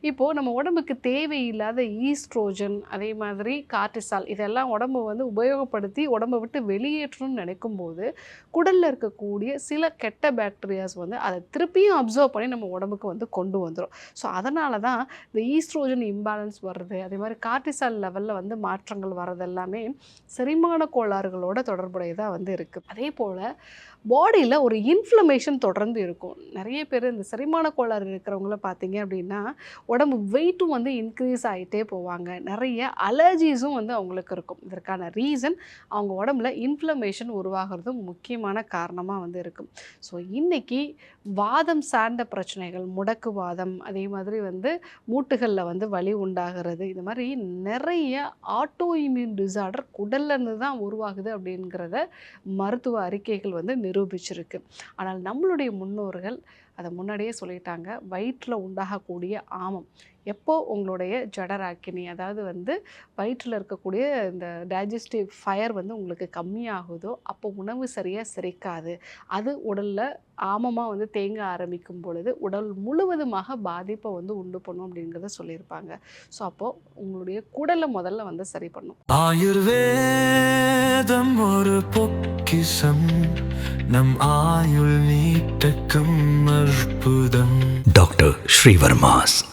இப்போது நம்ம உடம்புக்கு தேவையில்லாத ஈஸ்ட்ரோஜன் அதே மாதிரி கார்டிசால் இதெல்லாம் உடம்பு வந்து உபயோகப்படுத்தி உடம்பை விட்டு வெளியேற்றணும்னு நினைக்கும்போது குடலில் இருக்கக்கூடிய சில கெட்ட பாக்டீரியாஸ் வந்து அதை திருப்பியும் அப்சர்வ் பண்ணி நம்ம உடம்புக்கு வந்து கொண்டு வந்துடும். ஸோ அதனால தான் இந்த ஈஸ்ட்ரோஜன் இம்பேலன்ஸ் வர்றது, அதே மாதிரி கார்டிசால் லெவலில் வந்து மாற்றங்கள் வர்றது எல்லாமே செரிமான கோளாறுகளோட தொடர்புடையதாக வந்து இருக்குது. அதே போல் பாடியில் ஒரு இன்ஃப்ளமேஷன் தொடர்ந்து இருக்கும். நிறைய பேர் இந்த செரிமான கோளாறு இருக்கிறவங்கள பார்த்தீங்க அப்படின்னா உடம்பு வெயிட்டும் வந்து இன்க்ரீஸ் ஆகிட்டே போவாங்க. நிறைய அலர்ஜிஸும் வந்து அவங்களுக்கு இருக்கும். இதற்கான ரீசன் அவங்க உடம்புல இன்ஃப்ளமேஷன் உருவாகிறதும் முக்கியமான காரணமாக வந்து இருக்கும். ஸோ இன்றைக்கி வாதம் சார்ந்த பிரச்சனைகள், முடக்குவாதம், அதே மாதிரி வந்து மூட்டுகளில் வந்து வலி உண்டாகிறது, இது மாதிரி நிறைய ஆட்டோ இம்யூன் டிசார்டர் குடல்லேருந்து தான் உருவாகுது அப்படிங்கிறத மருத்துவ அறிக்கைகள் வந்து நிரூபிச்சிருக்கு. ஆனால் நம்மளுடைய முன்னோர்கள் அதை முன்னாடியே சொல்லிட்டாங்க. வயிற்றில் உண்டாகக்கூடிய ஆமம் எப்போ உங்களுடைய ஜடராக்கினி, அதாவது வந்து வயிற்றில் இருக்கக்கூடிய இந்த டைஜஸ்டிவ் ஃபயர் வந்து உங்களுக்கு கம்மியாகுதோ அப்போ உணவு சரியாக செரிக்காது. அது உடலில் ஆமமாக வந்து தேங்க ஆரம்பிக்கும் பொழுது உடல் முழுவதுமாக பாதிப்பை வந்து உண்டு பண்ணும் அப்படிங்கிறத சொல்லியிருப்பாங்க. ஸோ அப்போது உங்களுடைய குடலை முதல்ல வந்து சரி பண்ணும். ஆயுர்வேதம் ஒரு பொக்கிஷம், நம் ஆயுள் நீட்டக்கும் அற்புதம். டாக்டர் ஸ்ரீவர்மாஸ்.